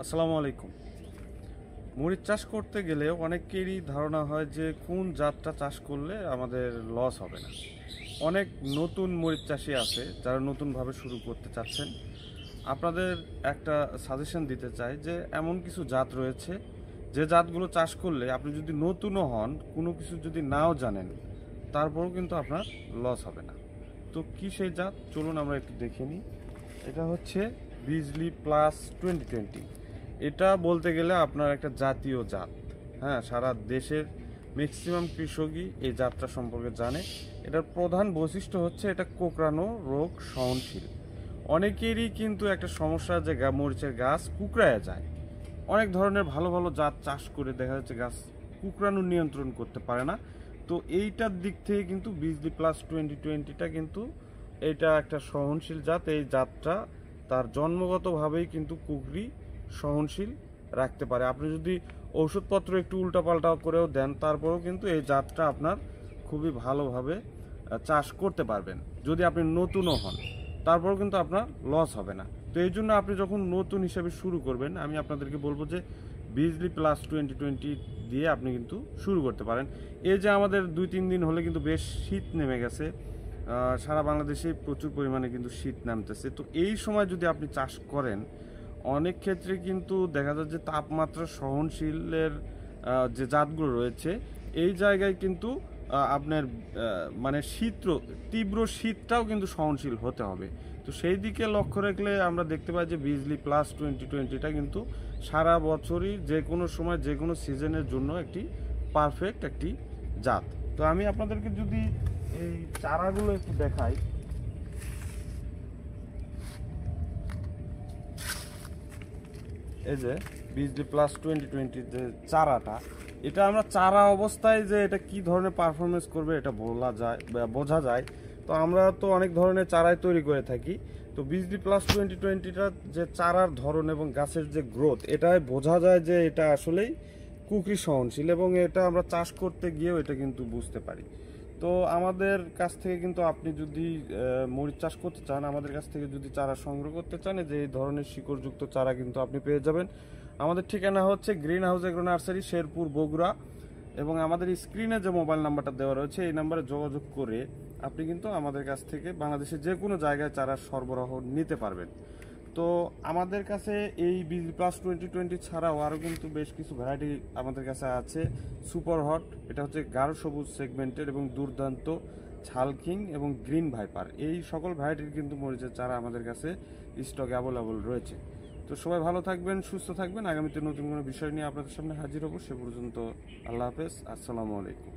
আসসালামু আলাইকুম। মরিচ চাষ করতে গেলে অনেকেরই ধারণা হয় যে কোন জাতটা চাষ করলে আমাদের লস হবে না। অনেক নতুন মরিচ চাষি আছে যারা নতুনভাবে শুরু করতে চাচ্ছেন। আপনাদের একটা সাজেশন দিতে চাই যে এমন কিছু জাত রয়েছে যে জাতগুলো চাষ করলে আপনি যদি নতুনও হন, কোনো কিছু যদি নাও জানেন, তারপরেও কিন্তু আপনার লস হবে না। তো কি সেই জাত, চলুন আমরা একটু দেখে নিই। এটা হচ্ছে বিজলি প্লাস 2020। এটা বলতে গেলে আপনার একটা জাতীয় জাত। হ্যাঁ, সারা দেশের ম্যাক্সিমাম কৃষকই এই জাতটা সম্পর্কে জানে। এটার প্রধান বৈশিষ্ট্য হচ্ছে এটা কোঁকড়ানো রোগ সহনশীল। অনেকেরই কিন্তু একটা সমস্যা যে মরিচের গাছ কুকড়ায় যায়। অনেক ধরনের ভালো ভালো জাত চাষ করে দেখা যাচ্ছে গাছ কুকড়ানো নিয়ন্ত্রণ করতে পারে না। তো এইটার দিক থেকে কিন্তু বিজলি প্লাস 2020টা কিন্তু এটা একটা সহনশীল জাত। এই জাতটা তার জন্মগতভাবেই কিন্তু কুকরি সহনশীল রাখতে পারে। আপনি যদি ঔষধপত্র একটু উল্টাপাল্টা করেও দেন, তারপরেও কিন্তু এই জাতটা আপনার খুবই ভালোভাবে চাষ করতে পারবেন যদি আপনি নতুনও হন। তারপরেও কিন্তু আপনার লস হবে না। তো এই জন্য আপনি যখন নতুন হিসাবে শুরু করবেন, আমি আপনাদেরকে বলবো যে বিজলি প্লাস 2020 দিয়ে আপনি কিন্তু শুরু করতে পারেন। এই যে আমাদের 2-3 দিন হলে কিন্তু বেশ শীত নেমে গেছে। সারা বাংলাদেশে প্রচুর পরিমাণে কিন্তু শীত নামতেছে। তো এই সময় যদি আপনি চাষ করেন, অনেক ক্ষেত্রে কিন্তু দেখা যায় যে তাপমাত্রা সহনশীলের যে জাতগুলো রয়েছে, এই জায়গায় কিন্তু আপনার মানে তীব্র শীতটাও কিন্তু সহনশীল হতে হবে। তো সেই দিকে লক্ষ্য রাখলে আমরা দেখতে পাই যে বিজলি প্লাস 2020টা কিন্তু সারা বছরই যে কোনো সময় যে কোনো সিজনের জন্য একটি পারফেক্ট একটি জাত। তো আমি আপনাদেরকে যদি এই চারাগুলো একটু দেখাই, এই যে বিজলি প্লাস 2020 যে চারাটা, এটা আমরা চারা অবস্থায় যে এটা কি ধরনের পারফরমেন্স করবে এটা বলা যায় বা বোঝা যায়। তো আমরা তো অনেক ধরনের চারাই তৈরি করে থাকি। তো বিজলি প্লাস 2020টা যে চারার ধরন এবং গাছের যে গ্রোথ, এটাই বোঝা যায় যে এটা আসলেই কুকরি সহনশীল, এবং এটা আমরা চাষ করতে গিয়েও এটা কিন্তু বুঝতে পারি। তো আমাদের কাছ থেকে কিন্তু আপনি যদি মরিচ চাষ করতে চান, আমাদের কাছ থেকে যদি চারা সংগ্রহ করতে চান, যে এই ধরনের শিকড়যুক্ত চারা কিন্তু আপনি পেয়ে যাবেন। আমাদের ঠিকানা হচ্ছে green house agro nursery, Sherpur, Bogura. এবং আমাদের স্ক্রিনে যে মোবাইল নাম্বারটা দেওয়া রয়েছে, এই নাম্বারে যোগাযোগ করে আপনি কিন্তু আমাদের কাছ থেকে বাংলাদেশের যে কোনো জায়গায় চারা সরবরাহ নিতে পারবেন। তো আমাদের কাছে এই বিজি প্লাস 2020 ছাড়াও আরও কিন্তু বেশ কিছু ভ্যারাইটি আমাদের কাছে আছে। সুপার হট, এটা হচ্ছে গাঢ় সবুজ সেগমেন্টের, এবং দুর্দান্ত ঝালকিং এবং গ্রিন ভাইপার, এই সকল ভ্যারাইটির কিন্তু মরিচের চারা আমাদের কাছে স্টক অ্যাভেলেবল রয়েছে। তো সবাই ভালো থাকবেন, সুস্থ থাকবেন। আগামীতে নতুন কোনো বিষয় নিয়ে আপনাদের সামনে হাজির হব। সে পর্যন্ত আল্লাহ হাফেজ, আসসালামু আলাইকুম।